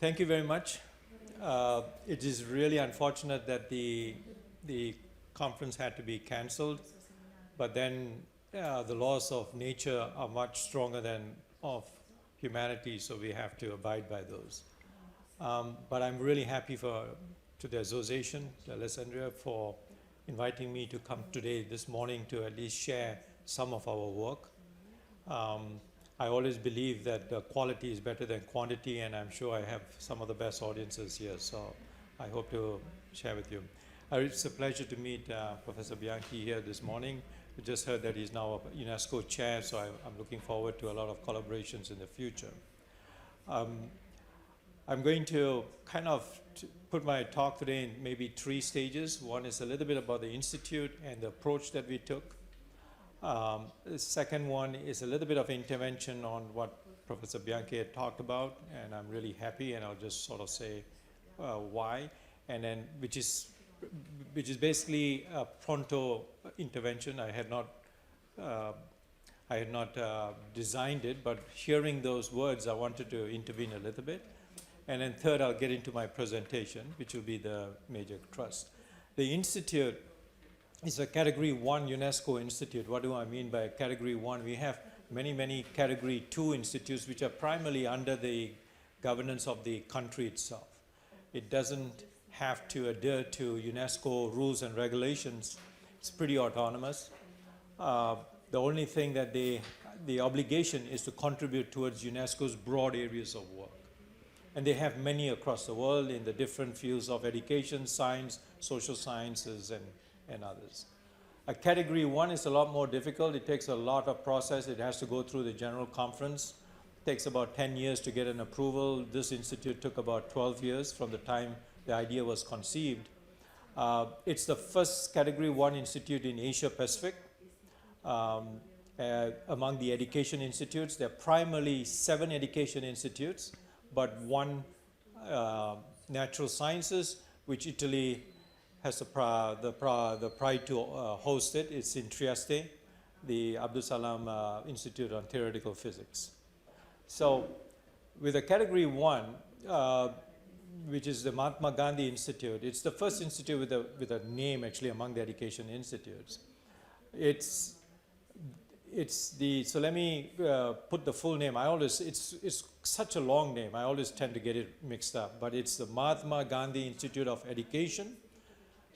Thank you very much. It is really unfortunate that the conference had to be cancelled, but then the laws of nature are much stronger than of humanity, so we have to abide by those. But I'm really happy to the association, to Alessandria, for inviting me to come today, this morning, to at least share some of our work. I always believe that quality is better than quantity, and I'm sure I have some of the best audiences here, so I hope to share with you. It's a pleasure to meet Professor Bianchi here this morning. We just heard that he's now a UNESCO chair, so I'm looking forward to a lot of collaborations in the future. I'm going to kind of put my talk today in maybe 3 stages. One is a little bit about the Institute and the approach that we took. The second one is a little bit of intervention on what Professor Bianchi had talked about, and I'm really happy, and I'll just sort of say why, and then which is basically a pronto intervention. I had not designed it, but hearing those words, I wanted to intervene a little bit. And then third, I'll get into my presentation, which will be the major thrust. The Institute is a Category 1 UNESCO Institute. What do I mean by Category 1? We have many Category 2 institutes which are primarily under the governance of the country itself. It doesn't have to adhere to UNESCO rules and regulations. It's pretty autonomous. The only thing that the obligation is to contribute towards UNESCO's broad areas of work. And they have many across the world in the different fields of education, science, social sciences, and others. A Category 1 is a lot more difficult. It takes a lot of process. It has to go through the General Conference. It takes about 10 years to get an approval. This institute took about 12 years from the time the idea was conceived. It's the first Category 1 institute in Asia Pacific. Among the education institutes, there are primarily 7 education institutes, but 1 natural sciences, which Italy has the pride to host it. It's in Trieste, the Abdul Salam Institute on Theoretical Physics. So with a Category 1, which is the Mahatma Gandhi Institute, it's the first institute with a name actually among the education institutes. So let me put the full name. It's such a long name, I always tend to get it mixed up, but it's the Mahatma Gandhi Institute of Education.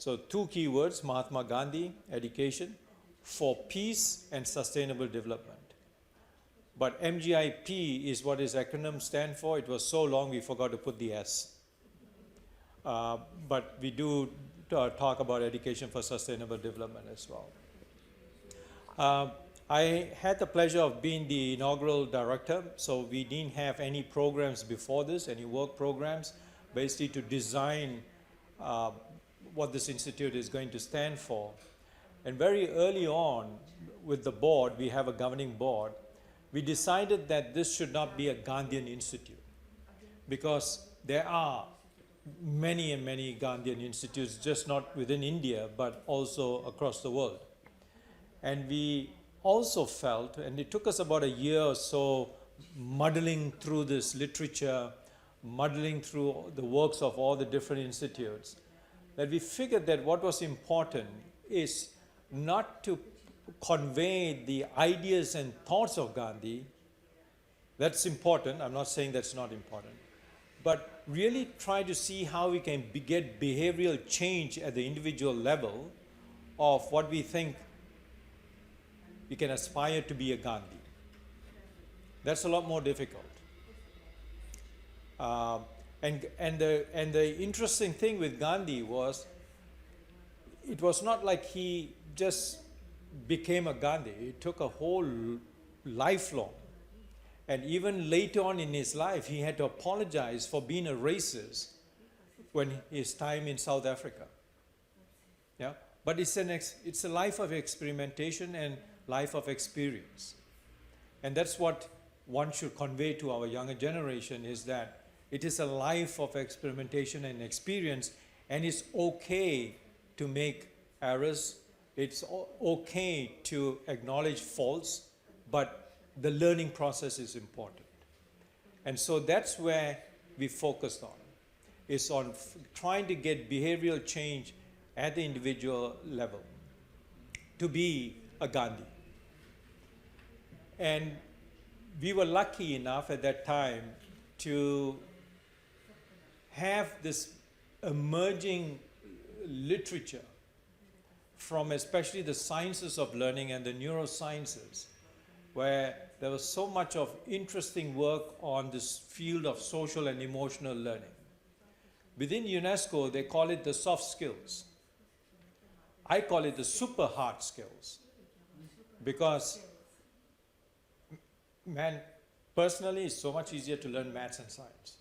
So 2 key words, Mahatma Gandhi, education, for peace and sustainable development. But MGIP is what its acronym stand for. It was so long we forgot to put the S. But we do talk about education for sustainable development as well. I had the pleasure of being the inaugural director, so we didn't have any programs before this, any work programs, basically to design what this institute is going to stand for. And very early on with the board, we have a governing board, we decided that this should not be a Gandhian institute, because there are many and many Gandhian institutes, just not within India, but also across the world. And we also felt, and it took us about a year or so muddling through this literature, muddling through the works of all the different institutes, that we figured that what was important is not to convey the ideas and thoughts of Gandhi. That's important. I'm not saying that's not important. But really try to see how we can get behavioral change at the individual level of what we think we can aspire to be a Gandhi. That's a lot more difficult. And the interesting thing with Gandhi was, it was not like he just became a Gandhi. It took a whole lifelong. And even later on in his life, he had to apologize for being a racist when his time in South Africa. Yeah? But it's a life of experimentation and life of experience. And that's what one should convey to our younger generation, is that it is a life of experimentation and experience, and it's okay to make errors. It's okay to acknowledge faults, but the learning process is important. And so that's where we focused on is on trying to get behavioral change at the individual level to be a Gandhi. And we were lucky enough at that time to have this emerging literature from especially the sciences of learning and the neurosciences, where there was so much of interesting work on this field of social and emotional learning. Within UNESCO, they call it the soft skills. I call it the super hard skills, because, man, personally, it's so much easier to learn maths and science.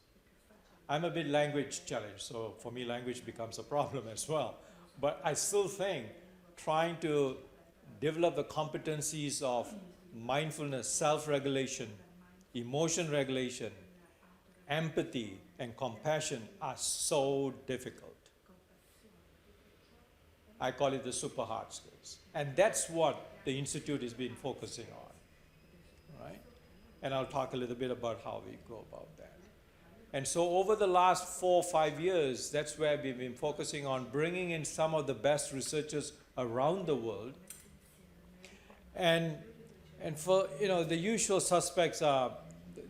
I'm a bit language challenged, so for me, language becomes a problem as well. But I still think trying to develop the competencies of mindfulness, self-regulation, emotion regulation, empathy, and compassion are so difficult. I call it the super hard skills. And that's what the Institute has been focusing on, right? And I'll talk a little bit about how we go about that. And so over the last 4 or 5 years, that's where we've been focusing on bringing in some of the best researchers around the world. And for, the usual suspects are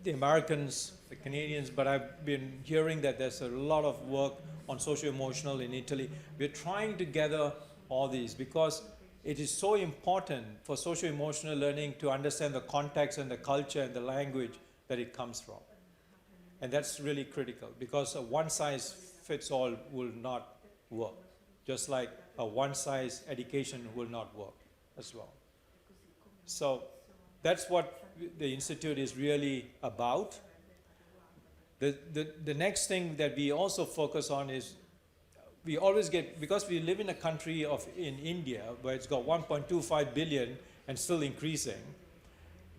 the Americans, the Canadians, but I've been hearing that there's a lot of work on socio-emotional in Italy. We're trying to gather all these because it is so important for socio-emotional learning to understand the context and the culture and the language that it comes from. And that's really critical, because a one-size-fits-all will not work, just like a one-size education will not work as well. So that's what the Institute is really about. The next thing that we also focus on is we always get, because we live in a country in India where it's got 1.25 billion and still increasing,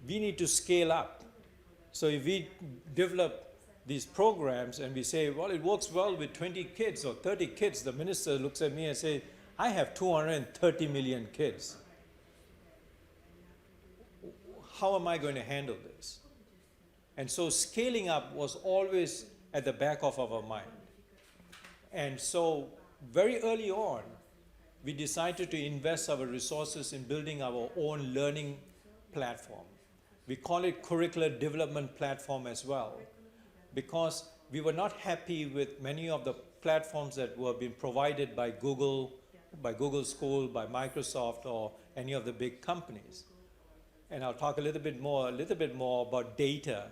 we need to scale up. So if we develop these programs and we say, well, it works well with 20 kids or 30 kids, the minister looks at me and says, I have 230 million kids. How am I going to handle this? And so scaling up was always at the back of our mind. And so very early on, we decided to invest our resources in building our own learning platform. We call it curricular development platform as well, because we were not happy with many of the platforms that were being provided by Google School, by Microsoft, or any of the big companies. And I'll talk a little bit more about data.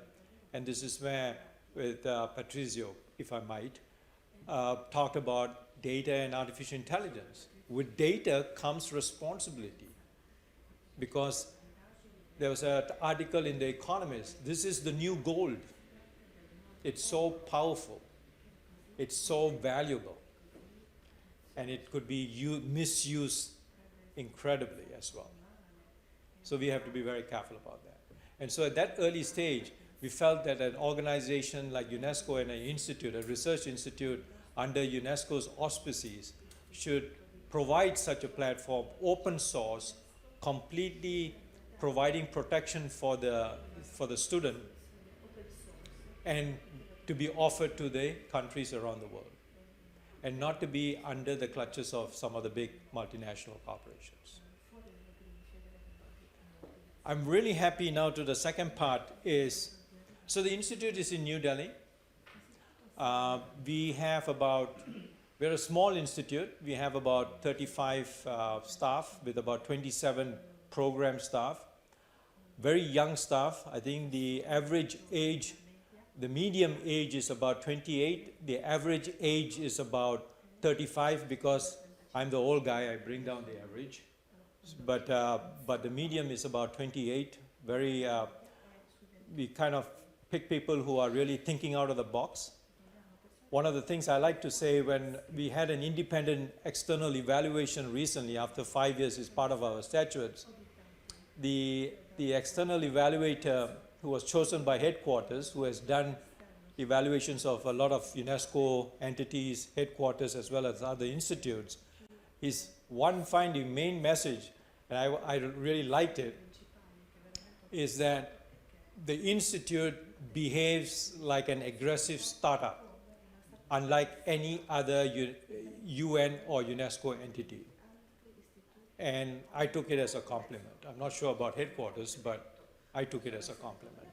And this is where, with Patrizio, if I might, talked about data and artificial intelligence. With data comes responsibility, because there was an article in The Economist, this is the new gold. It's so powerful, it's so valuable, and it could be misused incredibly as well. So we have to be very careful about that. And so at that early stage, we felt that an organization like UNESCO and an institute, a research institute under UNESCO's auspices, should provide such a platform, open source, completely providing protection for the student, and to be offered to the countries around the world, and not to be under the clutches of some of the big multinational corporations. I'm really happy now to the second part is, so the Institute is in New Delhi. We're a small institute. We have about 35 staff with about 27 program staff. Very young staff. I think the average age, the medium age is about 28. The average age is about 35, because I'm the old guy, I bring down the average. But the medium is about 28. We kind of pick people who are really thinking out of the box. One of the things I like to say, when we had an independent external evaluation recently, after 5 years, is part of our statutes, the external evaluator who was chosen by headquarters, who has done evaluations of a lot of UNESCO entities, headquarters, as well as other institutes, his main message, and I really liked it, is that the Institute behaves like an aggressive startup, unlike any other UN or UNESCO entity. And I took it as a compliment. I'm not sure about headquarters, but I took it as a compliment.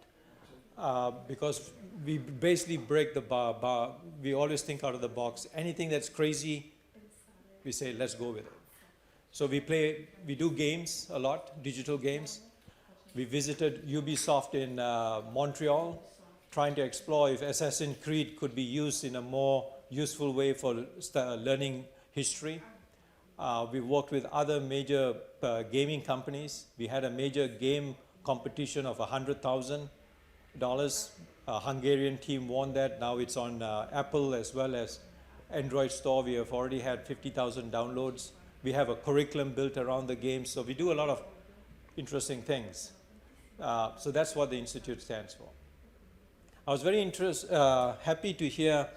Because we basically break the bar. We always think out of the box. Anything that's crazy, we say, let's go with it. So we do games a lot, digital games. We visited Ubisoft in Montreal, trying to explore if Assassin's Creed could be used in a more useful way for learning history. We worked with other major gaming companies. We had a major game competition of $100,000. A Hungarian team won that. Now it's on Apple as well as Android store. We have already had 50,000 downloads. We have a curriculum built around the game. So we do a lot of interesting things. So that's what the Institute stands for. I was very happy to hear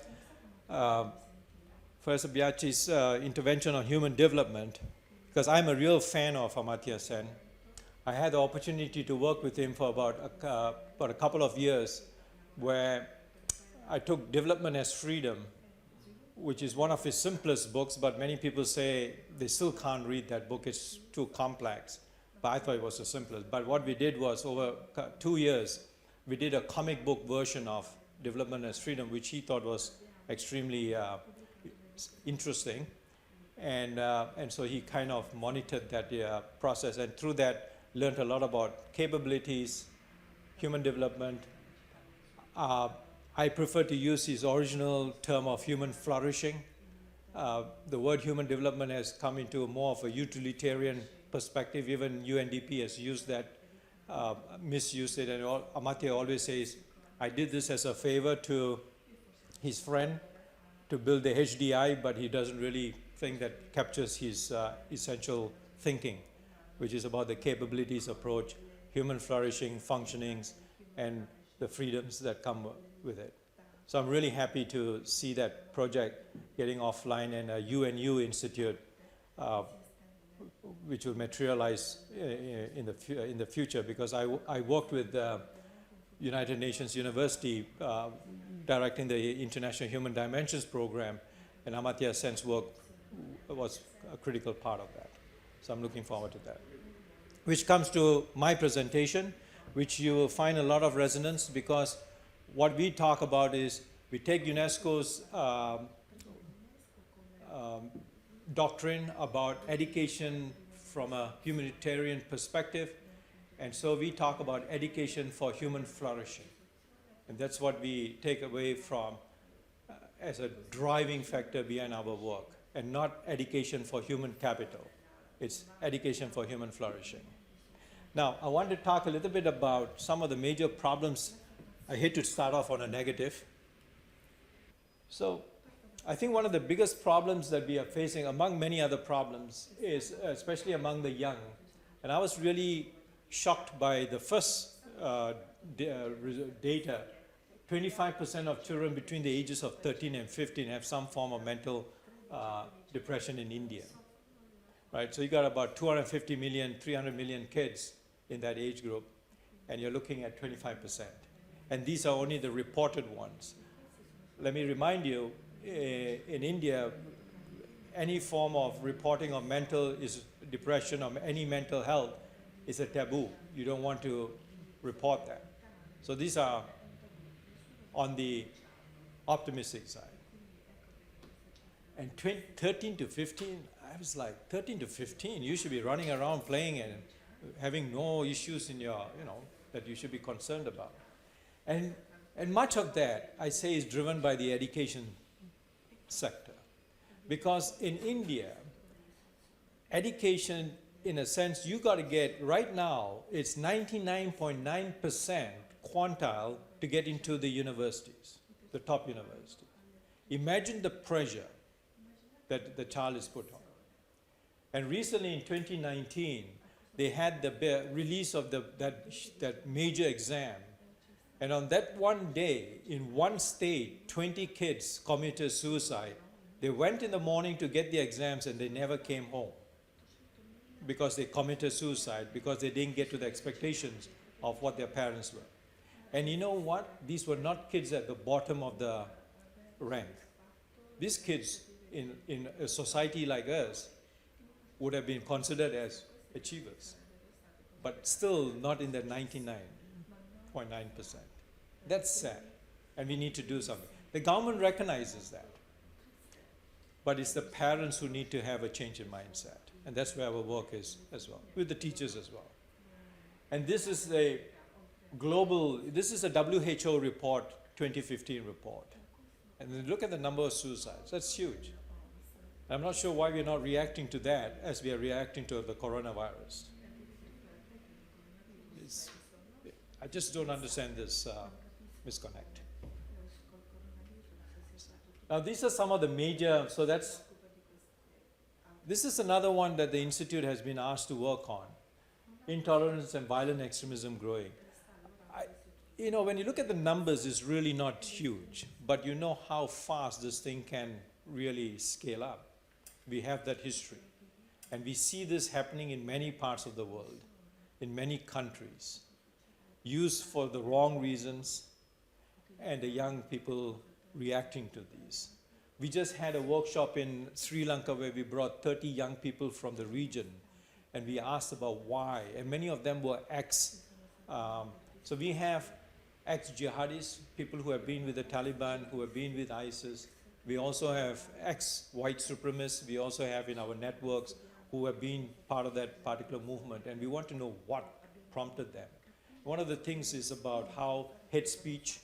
Professor Biachi's intervention on human development, because I'm a real fan of Amartya Sen. I had the opportunity to work with him for about a couple of years, where I took Development as Freedom, which is one of his simplest books, but many people say they still can't read that book, it's too complex. But I thought it was the simplest. But what we did was, over 2 years, we did a comic book version of Development as Freedom, which he thought was extremely interesting. And so he kind of monitored that process, and through that learned a lot about capabilities, human development. I prefer to use his original term of human flourishing. The word human development has come into more of a utilitarian perspective. Even UNDP has used that, misused it, and Amartya always says, I did this as a favor to his friend to build the HDI, but he doesn't really think that captures his essential thinking, which is about the capabilities approach, human flourishing, functionings, and the freedoms that come with it. So I'm really happy to see that project getting offline, and a UNU Institute, which will materialize in the future, because I worked with United Nations University directing the International Human Dimensions Program, and Amartya Sen's work was a critical part of that. So I'm looking forward to that. Which comes to my presentation, which you will find a lot of resonance, because what we talk about is we take UNESCO's doctrine about education from a humanitarian perspective, and so we talk about education for human flourishing. And that's what we take away from as a driving factor behind our work, and not education for human capital. It's education for human flourishing. Now, I want to talk a little bit about some of the major problems. I hate to start off on a negative. So I think one of the biggest problems that we are facing, among many other problems, is especially among the young. And I was really shocked by the first data. 25% of children between the ages of 13 and 15 have some form of mental depression in India. Right? So you got about 250 million, 300 million kids in that age group, and you're looking at 25%. And these are only the reported ones. Let me remind you, in India, any form of reporting of mental depression or any mental health is a taboo. You don't want to report that. So these are on the optimistic side. And 13 to 15, I was like, 13 to 15, you should be running around playing and having no issues in your, that you should be concerned about. And much of that, I say, is driven by the education sector. Because in India, education, in a sense, you got to get, right now, it's 99.9% quintile to get into the universities, the top universities. Imagine the pressure that the child is put on. And recently in 2019, they had the release of that major exam. And on that one day, in one state, 20 kids committed suicide. They went in the morning to get the exams and they never came home because they committed suicide, because they didn't get to the expectations of what their parents were. And you know what? These were not kids at the bottom of the rank. These kids in a society like us would have been considered as achievers, but still not in the 99.9%. That's sad, and we need to do something. The government recognizes that, but it's the parents who need to have a change in mindset, and that's where our work is as well, with the teachers as well. And this is a WHO report, 2015 report. And then look at the number of suicides, that's huge. I'm not sure why we're not reacting to that as we are reacting to the coronavirus. I just don't understand this misconnect. Now these are some of the major, this is another one that the Institute has been asked to work on. Intolerance and violent extremism growing. When you look at the numbers, it's really not huge, but you know how fast this thing can really scale up. We have that history. And we see this happening in many parts of the world, in many countries, used for the wrong reasons, and the young people reacting to these. We just had a workshop in Sri Lanka where we brought 30 young people from the region, and we asked about why, and many of them were so we have ex-jihadis, people who have been with the Taliban, who have been with ISIS. We also have ex-white supremacists. We also have in our networks who have been part of that particular movement, and we want to know what prompted them. One of the things is about how hate speech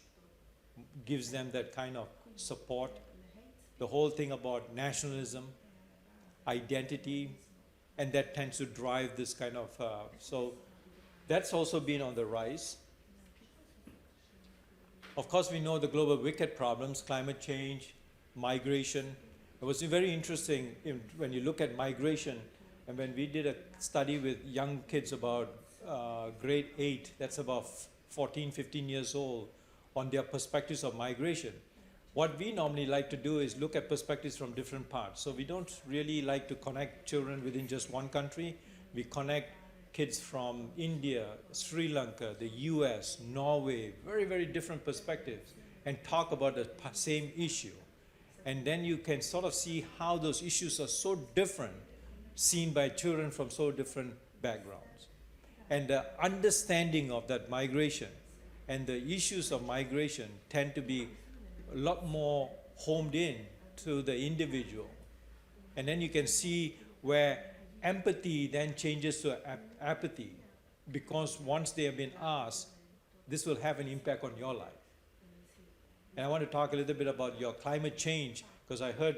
gives them that kind of support. The whole thing about nationalism, identity, and that tends to drive this kind of, so that's also been on the rise. Of course, we know the global wicked problems, climate change, migration. It was very interesting when you look at migration, and when we did a study with young kids about grade 8, that's about 14, 15 years old, on their perspectives of migration. What we normally like to do is look at perspectives from different parts. So we don't really like to connect children within just one country. We connect kids from India, Sri Lanka, the US, Norway, very, very different perspectives, and talk about the same issue. And then you can sort of see how those issues are so different, seen by children from so different backgrounds. And the understanding of that migration and the issues of migration tend to be a lot more homed in to the individual. And then you can see where empathy then changes to apathy, because once they have been asked, this will have an impact on your life. And I want to talk a little bit about your climate change, because I heard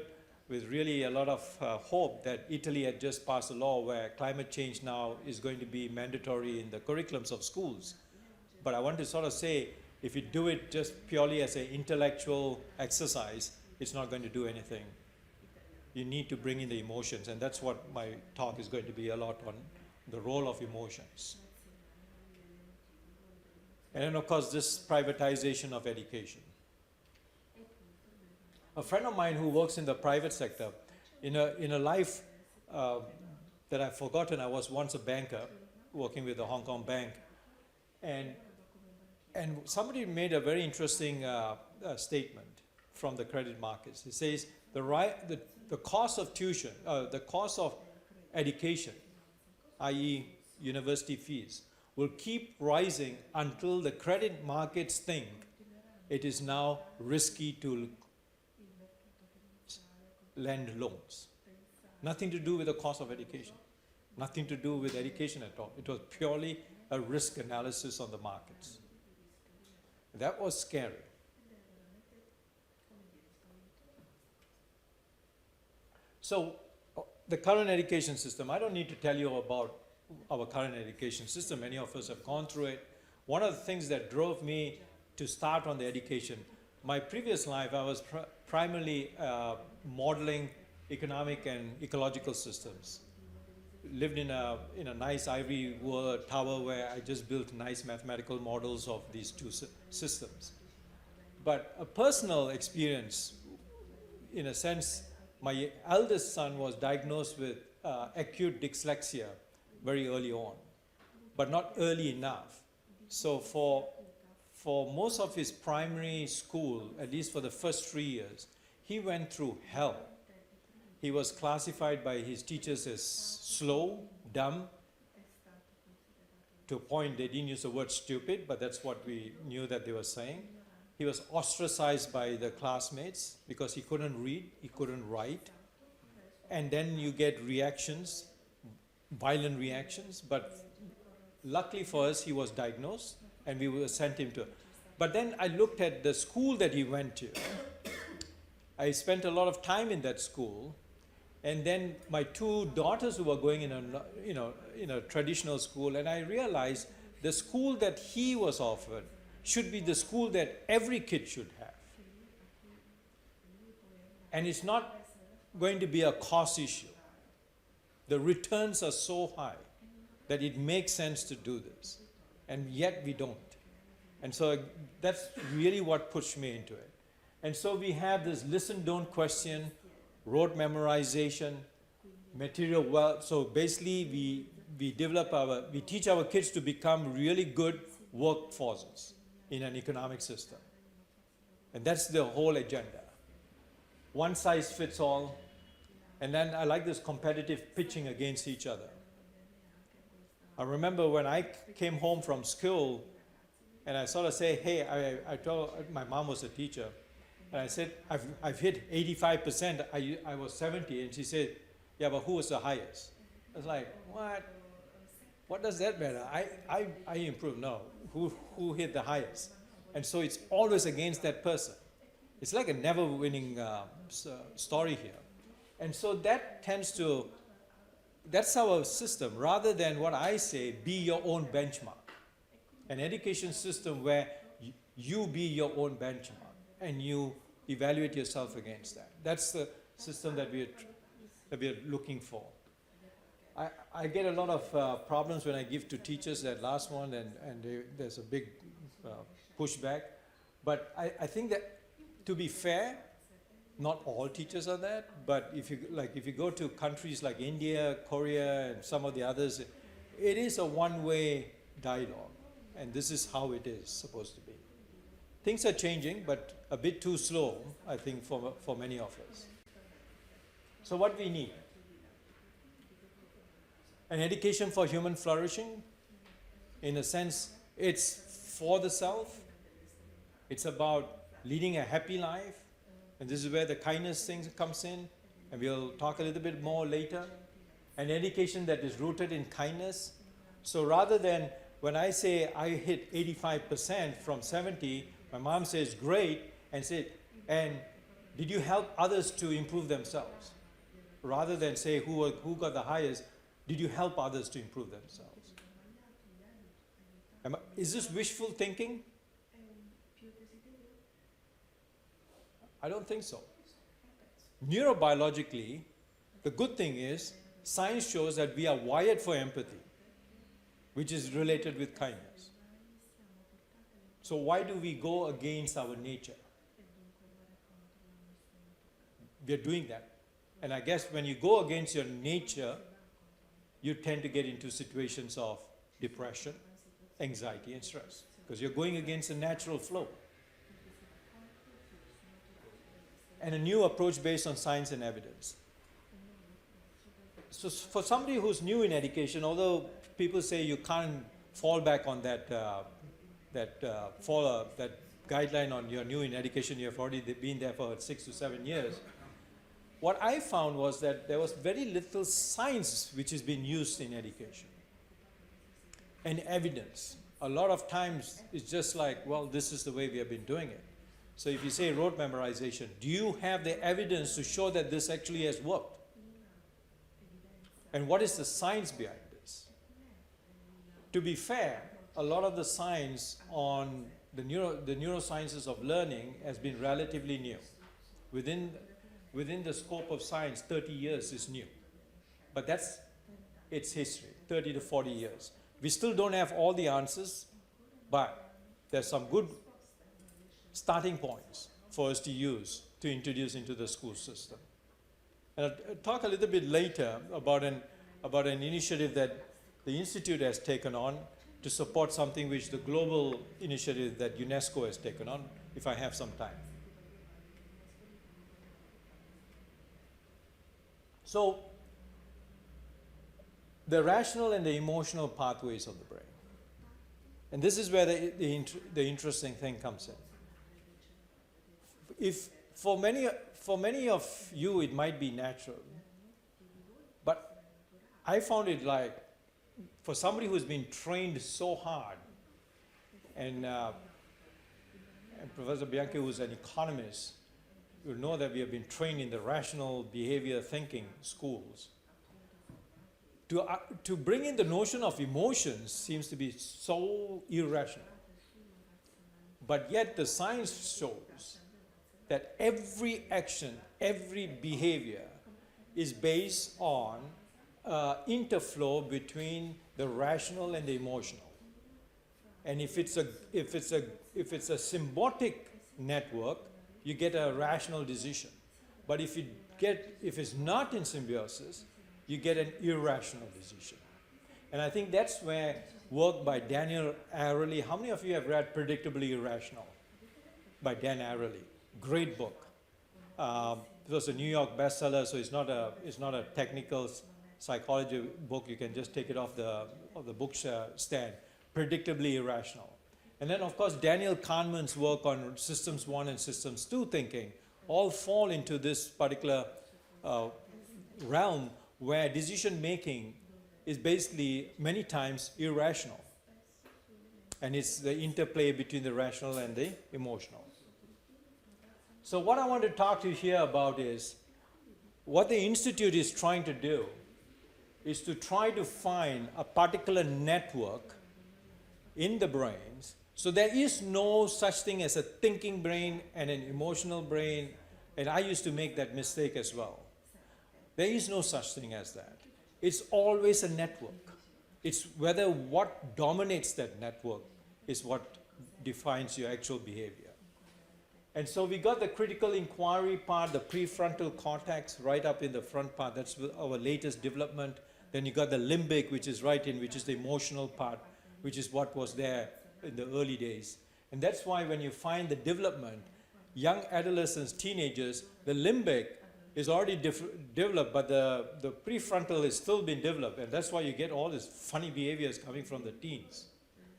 with really a lot of hope that Italy had just passed a law where climate change now is going to be mandatory in the curriculums of schools. But I want to sort of say, if you do it just purely as an intellectual exercise, it's not going to do anything. You need to bring in the emotions, and that's what my talk is going to be a lot on, the role of emotions. And then of course this privatization of education. A friend of mine who works in the private sector, in a life that I've forgotten, I was once a banker working with the Hong Kong bank, and somebody made a very interesting statement from the credit markets. He says the cost of tuition, the cost of education, i.e. university fees, will keep rising until the credit markets think it is now risky to lend loans. Nothing to do with the cost of education. Nothing to do with education at all. It was purely a risk analysis on the markets. That was scary. So the current education system, I don't need to tell you about our current education system. Many of us have gone through it. One of the things that drove me to start on the education, my previous life, I was primarily modeling economic and ecological systems. Lived in a nice ivory tower where I just built nice mathematical models of these two systems. But a personal experience, in a sense, my eldest son was diagnosed with acute dyslexia very early on, but not early enough. So for most of his primary school, at least for the first 3 years, he went through hell. He was classified by his teachers as slow, dumb, to a point they didn't use the word stupid, but that's what we knew that they were saying. He was ostracized by the classmates because he couldn't read, he couldn't write. And then you get reactions, violent reactions, but luckily for us, he was diagnosed and we were sent him to. But then I looked at the school that he went to. I spent a lot of time in that school, and then my 2 daughters who were going in a traditional school, and I realized the school that he was offered should be the school that every kid should have. And it's not going to be a cost issue. The returns are so high that it makes sense to do this, and yet we don't. And so that's really what pushed me into it. And so we have this listen, don't question, rote memorization, material wealth. So basically we teach our kids to become really good workforces in an economic system. And that's the whole agenda. One size fits all. And then I like this competitive pitching against each other. I remember when I came home from school and I sort of say, hey, I told, my mom was a teacher, and I said, I've hit 85%, I was 70, and she said, yeah, but who was the highest? I was like, what? What does that matter? I improved. No, who hit the highest? And so it's always against that person. It's like a never winning story here. And so that tends to, that's our system, rather than what I say, be your own benchmark. An education system where you be your own benchmark and you evaluate yourself against that. That's the system that we're looking for. I get a lot of problems when I give to teachers that last one, and there's a big pushback. But I think that, to be fair, not all teachers are that, but if you go to countries like India, Korea, and some of the others, it is a one-way dialogue, and this is how it is supposed to be. Things are changing, but a bit too slow, I think, for many of us. So what we need? An education for human flourishing. In a sense, it's for the self. It's about leading a happy life. And this is where the kindness thing comes in. And we'll talk a little bit more later. An education that is rooted in kindness. So rather than, when I say I hit 85% from 70, my mom says, great, and said, and did you help others to improve themselves? Rather than say who got the highest, did you help others to improve themselves? Is this wishful thinking? I don't think so. Neurobiologically, the good thing is science shows that we are wired for empathy, which is related with kindness. So why do we go against our nature? We're doing that. And I guess when you go against your nature, you tend to get into situations of depression, anxiety, and stress, because you're going against the natural flow. And a new approach based on science and evidence. So for somebody who's new in education, although people say you can't fall back on that guideline on you're new in education, you've already been there for 6 to 7 years, what I found was that there was very little science which has been used in education. And evidence. A lot of times it's just like, well, this is the way we have been doing it. So if you say rote memorization, do you have the evidence to show that this actually has worked? And what is the science behind this? To be fair, a lot of the science on the neurosciences of learning has been relatively new. Within the scope of science, 30 years is new. But that's its history, 30 to 40 years. We still don't have all the answers, but there's some good starting points for us to use to introduce into the school system. And I'll talk a little bit later about an initiative that the Institute has taken on to support something which the global initiative that UNESCO has taken on, if I have some time. So, the rational and the emotional pathways of the brain. And this is where the interesting thing comes in. If for many of you it might be natural, but I found it like, for somebody who's been trained so hard, and Professor Bianchi, who's an economist, will know that we have been trained in the rational behavior thinking schools. To bring in the notion of emotions seems to be so irrational. But yet the science shows that every action, every behavior is based on interflow between the rational and the emotional. And if it's a symbiotic network, you get a rational decision. But if it's not in symbiosis, you get an irrational decision. And I think that's where work by Daniel Ariely, how many of you have read Predictably Irrational by Dan Ariely? Great book. It was a New York bestseller, so it's not a technical psychology book. You can just take it off the bookstand. Predictably Irrational. And then, of course, Daniel Kahneman's work on Systems 1 and Systems 2 thinking all fall into this particular realm where decision making is basically many times irrational. And it's the interplay between the rational and the emotional. So what I want to talk to you here about is what the Institute is trying to do is to try to find a particular network in the brains. So there is no such thing as a thinking brain and an emotional brain, and I used to make that mistake as well. There is no such thing as that. It's always a network. It's whether what dominates that network is what defines your actual behavior. And so we got the critical inquiry part, the prefrontal cortex right up in the front part. That's our latest development. Then you got the limbic, which is right in, which is the emotional part, which is what was there in the early days. And that's why when you find the development, young adolescents, teenagers, the limbic is already developed, but the prefrontal is still being developed. And that's why you get all these funny behaviors coming from the teens.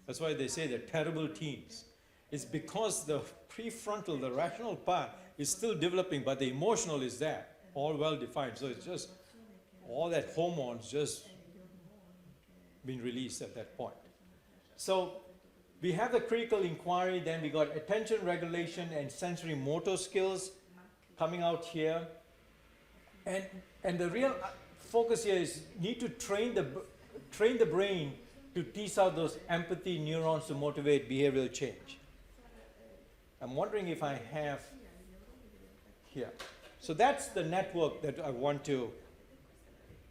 That's why they say they're terrible teens. It's because the prefrontal, the rational part, is still developing, but the emotional is there, all well defined. So it's just all that hormones just been released at that point. So we have the critical inquiry, then we got attention regulation and sensory motor skills coming out here. And the real focus here is need to train the brain to tease out those empathy neurons to motivate behavioral change. I'm wondering if I have here. So that's the network that I want to,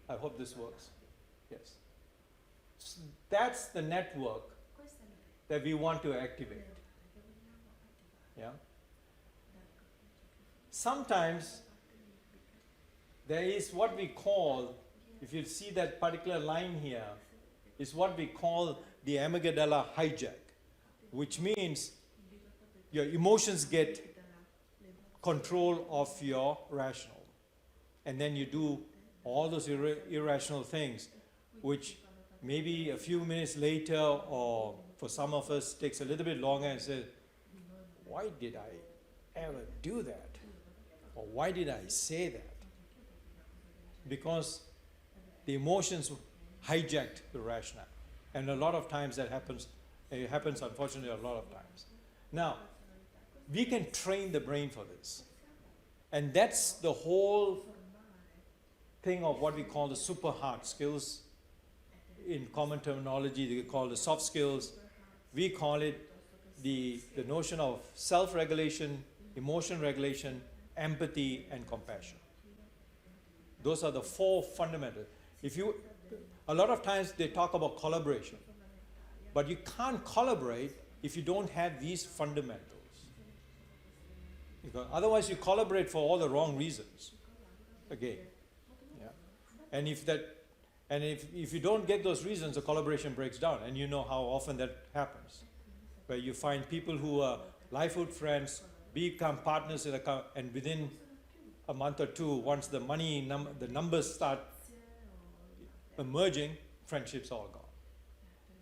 I hope this works. Yes. So that's the network that we want to activate. Yeah. Sometimes there is what we call, if you see that particular line here, is what we call the amygdala hijack, which means your emotions get control of your rational. And then you do all those irrational things, which maybe a few minutes later, or for some of us takes a little bit longer, and say, why did I ever do that? Or why did I say that? Because the emotions hijacked the rationale. And a lot of times that happens. It happens, unfortunately, a lot of times. Now, we can train the brain for this. And that's the whole thing of what we call the super hard skills. In common terminology, they call the soft skills. We call it the notion of self-regulation, emotion regulation, empathy, and compassion. Those are the four fundamental. A lot of times they talk about collaboration, but you can't collaborate if you don't have these fundamentals. Because otherwise you collaborate for all the wrong reasons. Again, yeah. And if And if you don't get those reasons, the collaboration breaks down. And you know how often that happens, where you find people who are lifelong friends, become partners in and within a month or two, once the money, the numbers start emerging, friendships are all gone.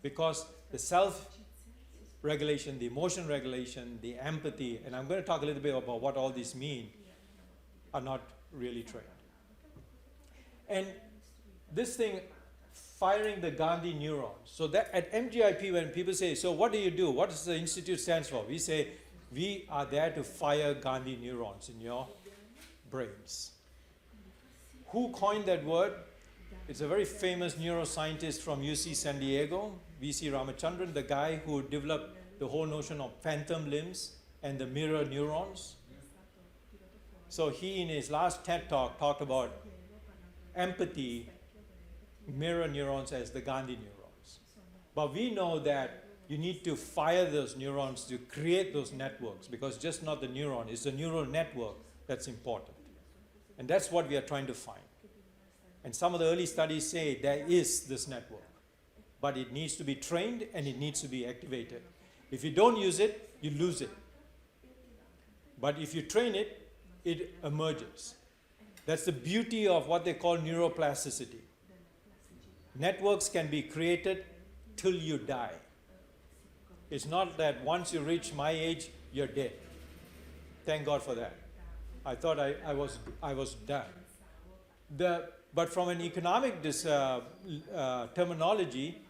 Because the self-regulation, the emotion regulation, the empathy, and I'm going to talk a little bit about what all these mean, are not really trained. And this thing, firing the Gandhi neurons. So that at MGIP, when people say, so what do you do? What does the institute stands for? We say, we are there to fire Gandhi neurons in your brains. Who coined that word? It's a very famous neuroscientist from UC San Diego, V.C. Ramachandran, the guy who developed the whole notion of phantom limbs and the mirror neurons. So he, in his last TED talk, talked about empathy, mirror neurons as the Gandhi neurons. But we know that you need to fire those neurons to create those networks, because just not the neuron, it's the neural network that's important. And that's what we are trying to find. And some of the early studies say there is this network, but it needs to be trained and it needs to be activated. If you don't use it, you lose it. But if you train it, it emerges. That's the beauty of what they call neuroplasticity. Networks can be created till you die. It's not that once you reach my age, you're dead. Thank God for that. I thought I was done. But from an economic terminology,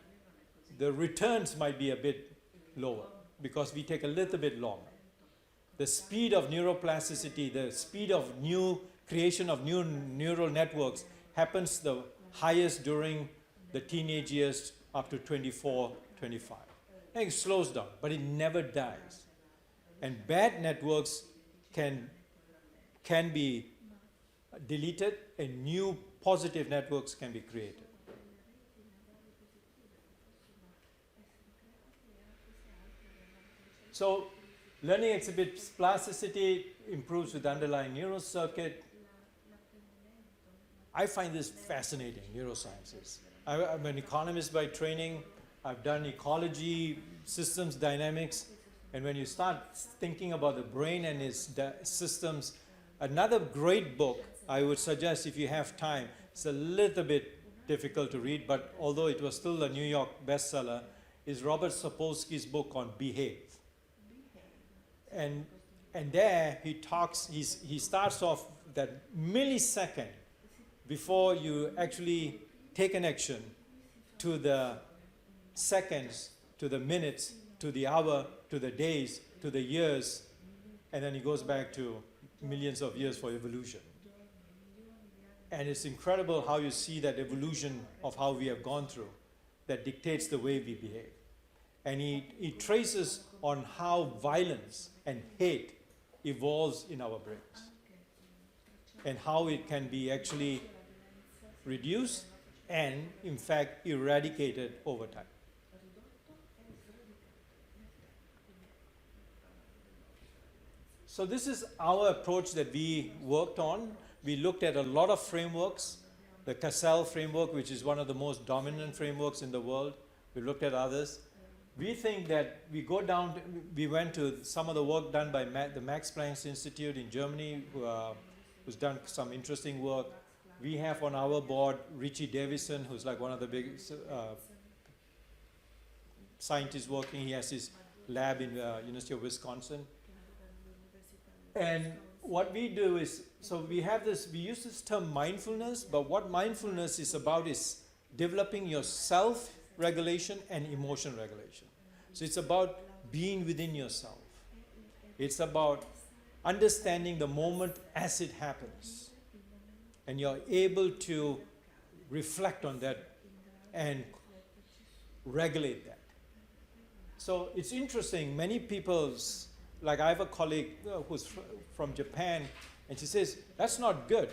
the returns might be a bit lower because we take a little bit longer. The speed of neuroplasticity, the speed of creation of new neural networks happens the highest during the teenage years up to 24, 25. And it slows down, but it never dies. And bad networks can be deleted and new positive networks can be created. So learning exhibits plasticity, improves with underlying neural circuit. I find this fascinating, neurosciences. I'm an economist by training. I've done ecology, systems dynamics. And when you start thinking about the brain and its systems, another great book I would suggest if you have time, it's a little bit difficult to read, but although it was still a New York bestseller, is Robert Sapolsky's book on Behave. And there he starts off that millisecond before you actually take an action to the seconds, to the minutes, to the hour, to the days, to the years, and then he goes back to millions of years for evolution. And it's incredible how you see that evolution of how we have gone through that dictates the way we behave. And he traces on how violence and hate evolves in our brains and how it can be actually reduced and, in fact, eradicated over time. So this is our approach that we worked on. We looked at a lot of frameworks, the Cassell framework, which is one of the most dominant frameworks in the world. We looked at others. We think that we went to some of the work done by the Max Planck Institute in Germany, who's done some interesting work. We have on our board Richie Davison, who's like one of the biggest scientists working. He has his lab in University of Wisconsin. And what we do is, so we use this term mindfulness, but what mindfulness is about is developing your self-regulation and emotion regulation. So it's about being within yourself. It's about understanding the moment as it happens. And you're able to reflect on that and regulate that. So it's interesting, many people's, like I have a colleague who's from Japan, and she says, that's not good.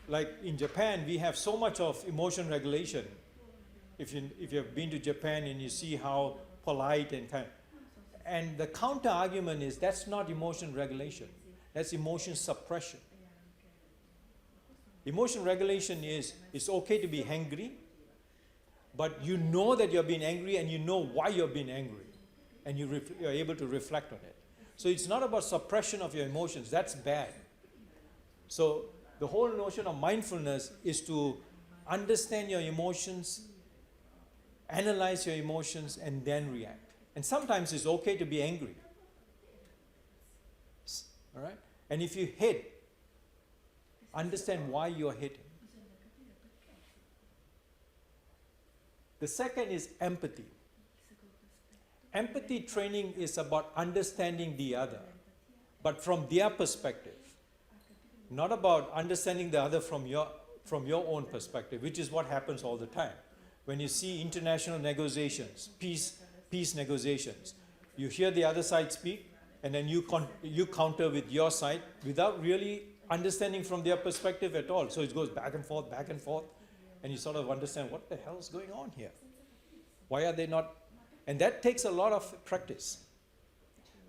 Like in Japan, we have so much of emotion regulation. If you've been to Japan and you see how polite and the counter argument is that's not emotion regulation, that's emotion suppression. Emotion regulation is, it's okay to be angry, but you know that you're being angry and you know why you're being angry. And you're able to reflect on it. So it's not about suppression of your emotions. That's bad. So the whole notion of mindfulness is to understand your emotions, analyze your emotions, and then react. And sometimes it's okay to be angry. All right? And if you hit, understand why you're hitting. The second is empathy. Empathy training is about understanding the other, but from their perspective. Not about understanding the other from your own perspective, which is what happens all the time. When you see international negotiations, peace negotiations, you hear the other side speak, and then you counter with your side without really understanding from their perspective at all. So it goes back and forth, and you sort of understand what the hell is going on here. Why are they not? And that takes a lot of practice.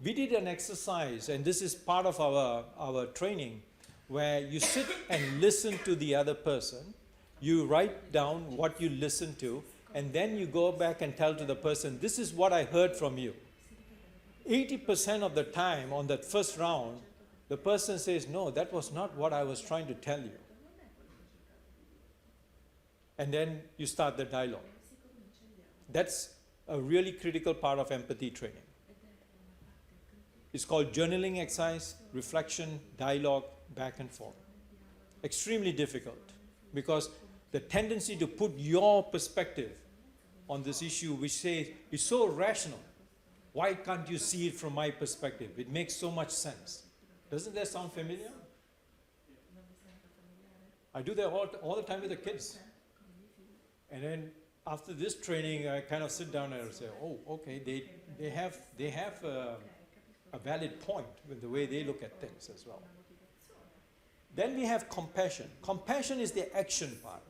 We did an exercise, and this is part of our training, where you sit and listen to the other person. You write down what you listen to, and then you go back and tell to the person, this is what I heard from you. 80% of the time on that first round, the person says, no, that was not what I was trying to tell you. And then you start the dialogue. That's a really critical part of empathy training. It's called journaling exercise, reflection, dialogue, back and forth. Extremely difficult, because the tendency to put your perspective on this issue, which says, it's so rational. Why can't you see it from my perspective? It makes so much sense. Doesn't that sound familiar? I do that all the time with the kids. And then after this training, I kind of sit down and say, oh, okay, they have a valid point with the way they look at things as well. Then we have compassion. Compassion is the action part.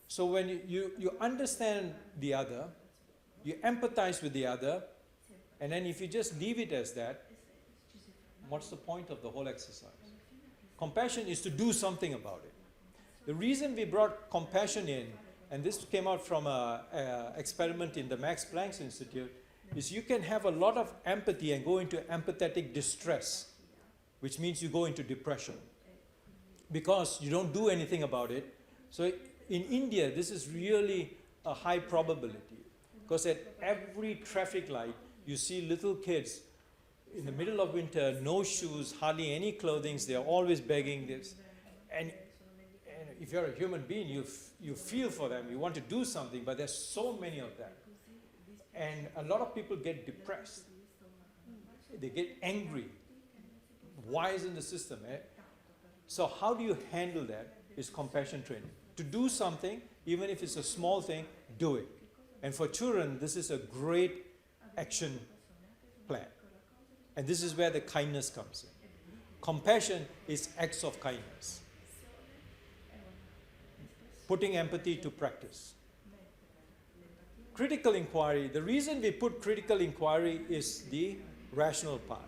So when you understand the other, you empathize with the other, and then if you just leave it as that, what's the point of the whole exercise? Compassion is to do something about it. The reason we brought compassion in, and this came out from an experiment in the Max Planck Institute, is you can have a lot of empathy and go into empathetic distress, which means you go into depression, because you don't do anything about it. So in India, this is really a high probability, because at every traffic light, you see little kids in the middle of winter, no shoes, hardly any clothing, they're always begging this. And if you're a human being, you feel for them, you want to do something, but there's so many of them. And a lot of people get depressed. They get angry. Why isn't the system? So how do you handle that? Is compassion training. To do something, even if it's a small thing, do it. And for children, this is a great action plan. And this is where the kindness comes in. Compassion is acts of kindness. Putting empathy to practice. Critical inquiry, the reason we put critical inquiry is the rational part.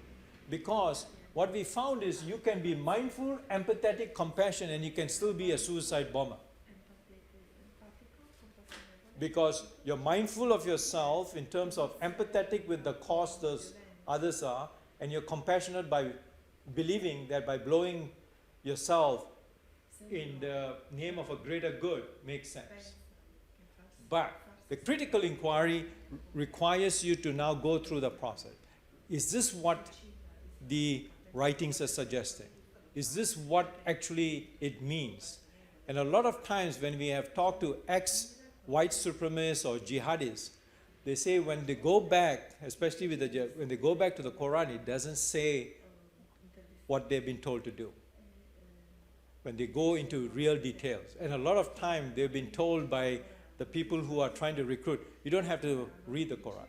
Because what we found is you can be mindful, empathetic, compassion, and you can still be a suicide bomber. Because you're mindful of yourself in terms of empathetic with the cause those others are, and you're compassionate by believing that by blowing yourself in the name of a greater good makes sense. But the critical inquiry requires you to now go through the process. Is this what the writings are suggesting? Is this what actually it means? And a lot of times when we have talked to ex-white supremacists or jihadis, they say when they go back, especially when they go back to the Quran, it doesn't say what they've been told to do. When they go into real details. And a lot of time they've been told by the people who are trying to recruit, you don't have to read the Quran.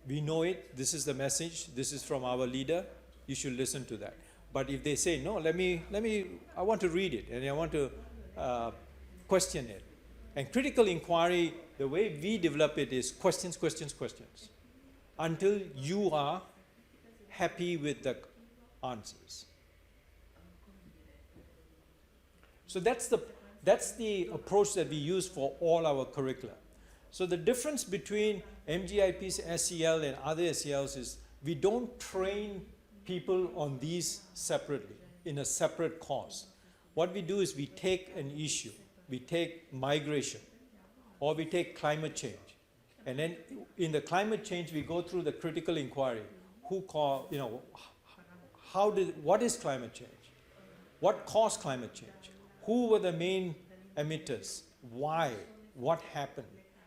We know it, this is the message, this is from our leader, you should listen to that. But if they say, no, I want to read it and I want to question it. And critical inquiry, the way we develop it is questions, questions, questions. Until you are happy with the answers. So that's the approach that we use for all our curricula. So the difference between MGIP's SEL and other SELs is we don't train people on these separately, in a separate course. What we do is we take an issue, we take migration, or we take climate change. And then in the climate change, we go through the critical inquiry. What is climate change? What caused climate change? Who were the main emitters? Why? What happened?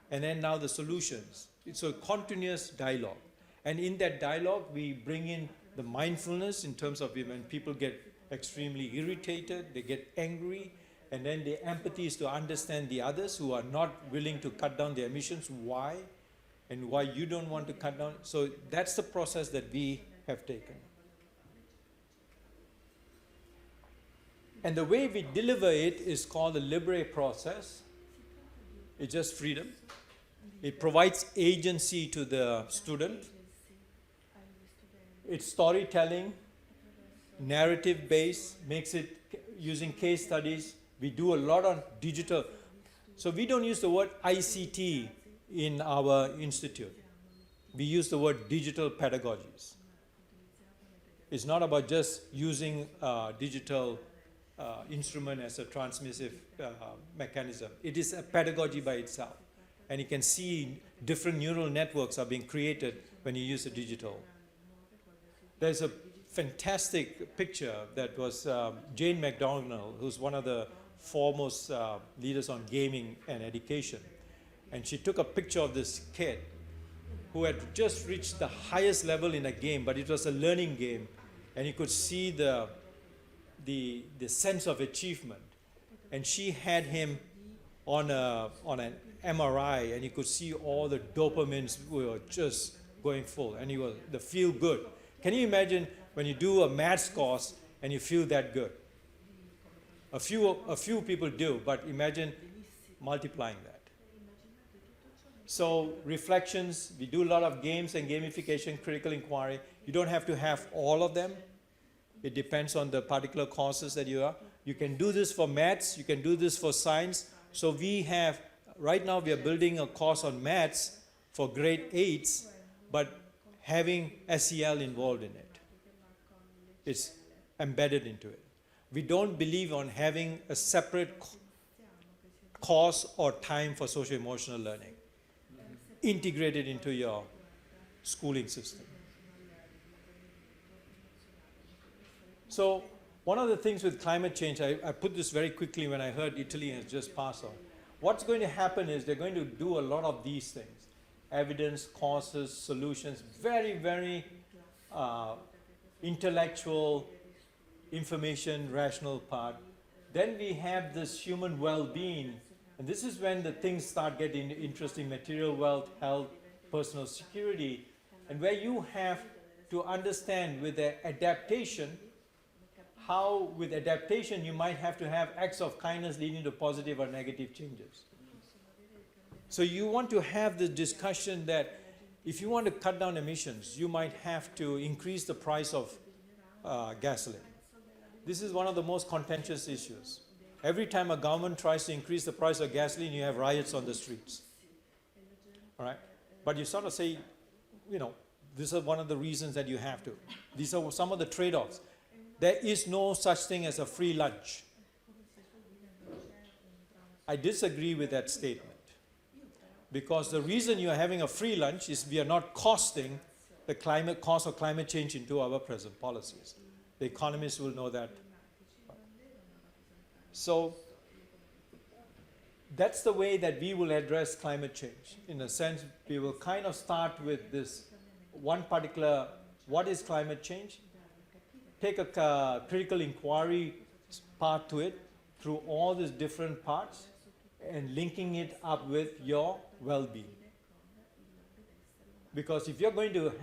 And then now the solutions. It's a continuous dialogue. And in that dialogue, we bring in the mindfulness in terms of when people get extremely irritated, they get angry, and then the empathy is to understand the others who are not willing to cut down their emissions, why, and why you don't want to cut down. So that's the process that we have taken. And the way we deliver it is called the Libre process. It's just freedom. It provides agency to the student. It's storytelling, narrative-based, makes it using case studies. We do a lot on digital. So we don't use the word ICT in our institute. We use the word digital pedagogies. It's not about just using digital instrument as a transmissive mechanism. It is a pedagogy by itself. And you can see different neural networks are being created when you use the digital. There's a fantastic picture that was Jane McDonald, who's one of the foremost leaders on gaming and education. And she took a picture of this kid who had just reached the highest level in a game, but it was a learning game. And you could see the sense of achievement. And she had him on an MRI, and you could see all the dopamines were just going full, and the feel good. Can you imagine when you do a maths course and you feel that good? A few people do, but imagine multiplying that. So reflections, we do a lot of games and gamification, critical inquiry. You don't have to have all of them. It depends on the particular courses that you are. You can do this for maths, you can do this for science. So we have, right now we are building a course on maths for grade 8s, but having SEL involved in it. It's embedded into it. We don't believe on having a separate course or time for socio-emotional learning integrated into your schooling system. So one of the things with climate change, I put this very quickly when I heard Italy has just passed on. What's going to happen is they're going to do a lot of these things. Evidence, causes, solutions, very, very intellectual, information, rational part. Then we have this human well-being, and this is when the things start getting interesting: material wealth, health, personal security, and where you have to understand with the adaptation, how with adaptation you might have to have acts of kindness leading to positive or negative changes. So you want to have the discussion that if you want to cut down emissions, you might have to increase the price of gasoline. This is one of the most contentious issues. Every time a government tries to increase the price of gasoline, you have riots on the streets. All right? But you sort of say, this is one of the reasons that you have to. These are some of the trade-offs. There is no such thing as a free lunch. I disagree with that statement. Because the reason you are having a free lunch is we are not costing the cost of climate change into our present policies. The economists will know that. So that's the way that we will address climate change. In a sense, we will kind of start with this one particular, what is climate change? Take a critical inquiry part to it through all these different parts and linking it up with your well-being. Because if you're going to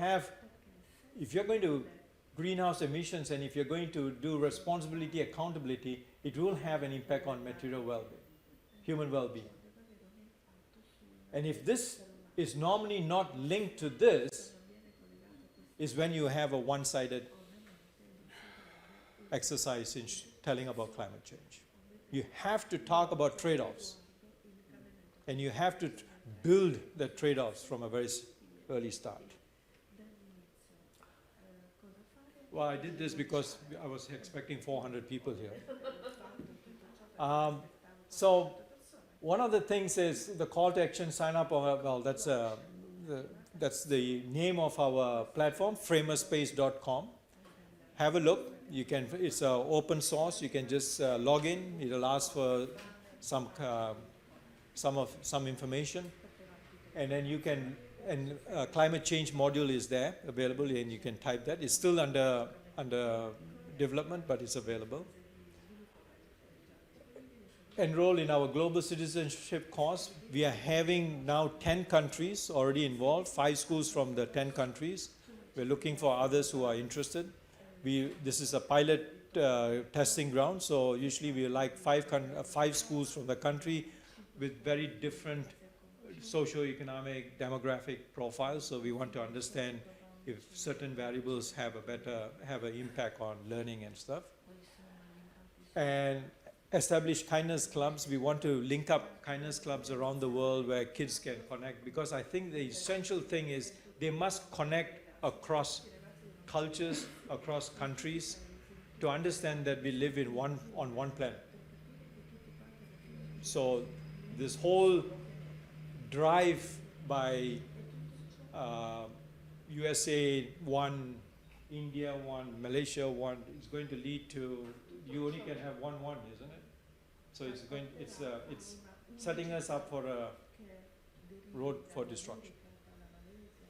greenhouse emissions and if you're going to do responsibility, accountability, it will have an impact on material well-being, human well-being. And if this is normally not linked to this, is when you have a one-sided exercise in telling about climate change. you have to talk about trade-offs. And you have to build the trade-offs from a very early start. Well, I did this because I was expecting 400 people here. So one of the things is the call to action, sign up, well, that's the name of our platform, framerspace.com. Have a look. You can, it's open source. You can just log in. It'll ask for some information, and then you can. And climate change module is there available, and you can type that. It's still under development, but it's available. Enroll in our global citizenship course. We are having now 10 countries already involved, 5 schools from the 10 countries. We're looking for others who are interested. This is a pilot testing ground, so usually we like 5 schools from the country with very different socio-economic, demographic profiles. So we want to understand if certain variables have an impact on learning and stuff. And establish kindness clubs. We want to link up kindness clubs around the world where kids can connect, because I think the essential thing is they must connect across cultures, across countries, to understand that we live on one planet. So this whole drive by USA one, India one, Malaysia one is going to lead to, you only can have one, isn't it? So it's setting us up for a road for destruction.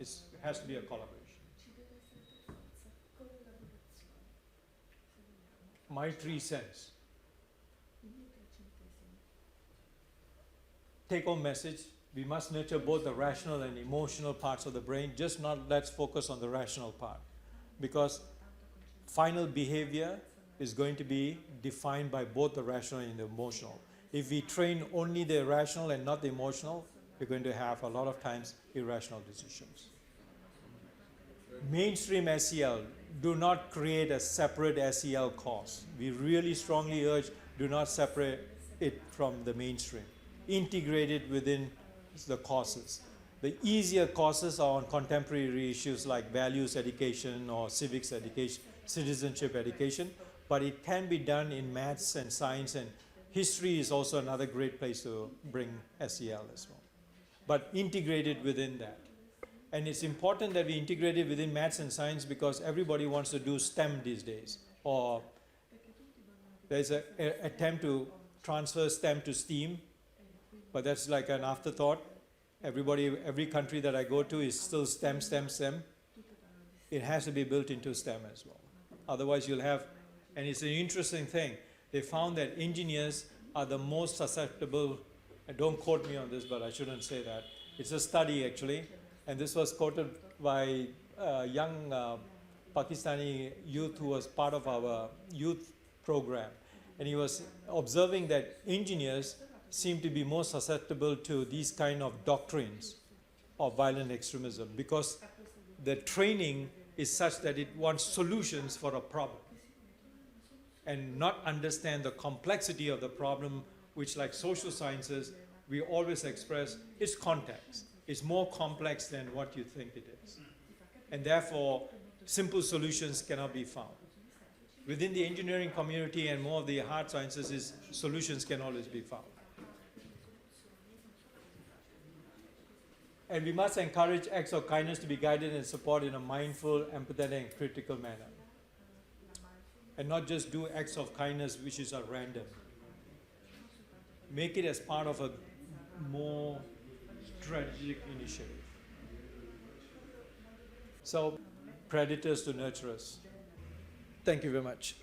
It has to be a collaboration. My 3 cents. Take home message. We must nurture both the rational and emotional parts of the brain. Just not let's focus on the rational part, because final behavior is going to be defined by both the rational and the emotional. If we train only the rational and not the emotional, we're going to have a lot of times irrational decisions. Mainstream SEL, do not create a separate SEL course. We really strongly urge, do not separate it from the mainstream. Integrate it within the courses. The easier courses are on contemporary issues like values education or civics education, citizenship education, but it can be done in maths and science, and history is also another great place to bring SEL as well. But integrate it within that. And it's important that we integrate it within maths and science, because everybody wants to do STEM these days. Or there's an attempt to transfer STEM to STEAM, but that's like an afterthought. Every country that I go to is still STEM. It has to be built into STEM as well. Otherwise you'll have, and it's an interesting thing, they found that engineers are the most susceptible, and don't quote me on this, but I shouldn't say that. It's a study actually, and this was quoted by a young Pakistani youth who was part of our youth program. And he was observing that engineers seem to be more susceptible to these kind of doctrines of violent extremism, because the training is such that it wants solutions for a problem and not understand the complexity of the problem, which, like social sciences, we always express its context. It's more complex than what you think it is. And therefore, simple solutions cannot be found. Within the engineering community and more of the hard sciences, solutions can always be found. And we must encourage acts of kindness to be guided and supported in a mindful, empathetic, and critical manner. And not just do acts of kindness which is at random. Make it as part of a more strategic initiative. So, predators to nurturers. Thank you very much.